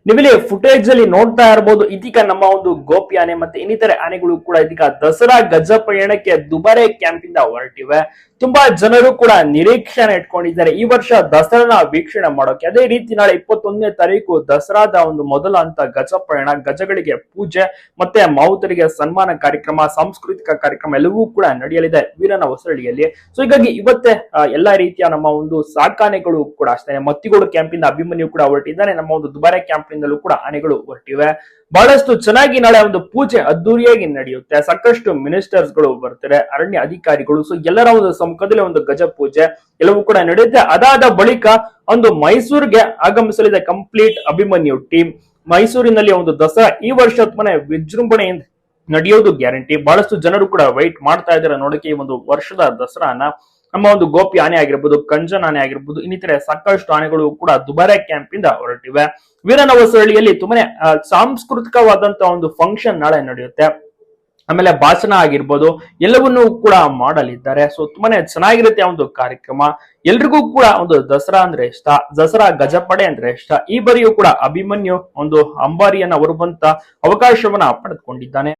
ನೀವಿಲ್ಲಿ ಫುಟೇಜ್ ಅಲ್ಲಿ ನೋಡ್ತಾ ಇರಬಹುದು. ಇದೀಗ ನಮ್ಮ ಒಂದು ಗೋಪಿ ಆನೆ ಮತ್ತೆ ಇನ್ನಿತರೆ ಆನೆಗಳು ಕೂಡ ಇದೀಗ ದಸರಾ ಗಜ ಪಯಣಕ್ಕೆ ದುಬಾರೆ ಕ್ಯಾಂಪ್ ಇಂದ ಹೊರಟಿವೆ. ತುಂಬಾ ಜನರು ಕೂಡ ನಿರೀಕ್ಷೆನ ಇಟ್ಕೊಂಡಿದ್ದಾರೆ ಈ ವರ್ಷ ದಸರಾನ ವೀಕ್ಷಣೆ ಮಾಡೋಕೆ. ಅದೇ ರೀತಿ ನಾಳೆ 21ನೇ ತಾರೀಕು ದಸರಾದ ಒಂದು ಮೊದಲ ಹಂತ ಗಜ ಪಯಣ, ಗಜಗಳಿಗೆ ಪೂಜೆ ಮತ್ತೆ ಮಾವುತರಿಗೆ ಸನ್ಮಾನ ಕಾರ್ಯಕ್ರಮ, ಸಾಂಸ್ಕೃತಿಕ ಕಾರ್ಯಕ್ರಮ ಎಲ್ಲವೂ ಕೂಡ ನಡೆಯಲಿದೆ ವೀರನ ಹೊಸಳ್ಳಿಯಲ್ಲಿ. ಸೊ ಹೀಗಾಗಿ ಇವತ್ತೇ ಎಲ್ಲಾ ರೀತಿಯ ನಮ್ಮ ಒಂದು ಸಾಕಾನೆಗಳು ಕೂಡ ಅಷ್ಟೇ ಮತ್ತಿಗೋಡು ಕ್ಯಾಂಪ್ ಇಂದ ಅಭಿಮನ್ಯು ಕೂಡ ಹೊರಟಿದ್ದಾನೆ. ನಮ್ಮ ಒಂದು ದುಬಾರೆ ಕ್ಯಾಂಪ್ ನಿಂದಲೂ ಕೂಡ ಆನೆಗಳು ಹೊರಟಿವೆ. ಬಹಳಷ್ಟು ಚೆನ್ನಾಗಿ ನಾಳೆ ಒಂದು ಪೂಜೆ ಅದ್ದೂರಿಯಾಗಿ ನಡೆಯುತ್ತೆ. ಸಾಕಷ್ಟು ಮಿನಿಸ್ಟರ್ಸ್ ಗಳು ಬರ್ತಾರೆ, ಅರಣ್ಯ ಅಧಿಕಾರಿಗಳು. ಸೊ ಎಲ್ಲರ ಒಂದು ಸಮ್ಮುಖದಲ್ಲಿ ಒಂದು ಗಜ ಪೂಜೆ ಎಲ್ಲವೂ ಕೂಡ ನಡೆಯುತ್ತೆ. ಅದಾದ ಬಳಿಕ ಒಂದು ಮೈಸೂರಿಗೆ ಆಗಮಿಸಲಿದೆ ಕಂಪ್ಲೀಟ್ ಅಭಿಮನ್ಯು ಟೀಮ್. ಮೈಸೂರಿನಲ್ಲಿ ಒಂದು ದಸರಾ ಈ ವರ್ಷ ತುಂಬಾನೇ ವಿಜೃಂಭಣೆಯಿಂದ ನಡೆಯೋದು ಗ್ಯಾರಂಟಿ. ಬಹಳಷ್ಟು ಜನರು ಕೂಡ ವೈಟ್ ಮಾಡ್ತಾ ಇದ್ದಾರೆ ನೋಡಕ್ಕೆ ಈ ಒಂದು ವರ್ಷದ ದಸರಾನ. ನಮ್ಮ ಒಂದು ಗೋಪಿ ಆನೆ ಆಗಿರ್ಬೋದು, ಕಂಜನ್ ಆನೆ ಆಗಿರ್ಬೋದು, ಇನ್ನಿತರೆ ಸಾಕಷ್ಟು ಆನೆಗಳು ಕೂಡ ದುಬಾರೆ ಕ್ಯಾಂಪ್ ಇಂದ ಹೊರಟಿವೆ. ವೀರನ ಹೊಸಳ್ಳಿಯಲ್ಲಿ ತುಂಬಾನೇ ಸಾಂಸ್ಕೃತಿಕವಾದಂತಹ ಒಂದು ಫಂಕ್ಷನ್ ನಾಳೆ ನಡೆಯುತ್ತೆ. ಆಮೇಲೆ ಭಾಷಣ ಆಗಿರ್ಬೋದು ಎಲ್ಲವನ್ನೂ ಕೂಡ ಮಾಡಲಿದ್ದಾರೆ. ಸೊ ತುಂಬಾನೇ ಚೆನ್ನಾಗಿರುತ್ತೆ ಒಂದು ಕಾರ್ಯಕ್ರಮ. ಎಲ್ರಿಗೂ ಕೂಡ ಒಂದು ದಸರಾ ಅಂದ್ರೆ ಇಷ್ಟ, ದಸರಾ ಗಜಪಡೆ ಅಂದ್ರೆ ಇಷ್ಟ. ಈ ಬಾರಿಯೂ ಕೂಡ ಅಭಿಮನ್ಯು ಒಂದು ಅಂಬಾರಿಯನ್ನ ಹೊರಬಂತ ಅವಕಾಶವನ್ನ ಪಡೆದುಕೊಂಡಿದ್ದಾನೆ.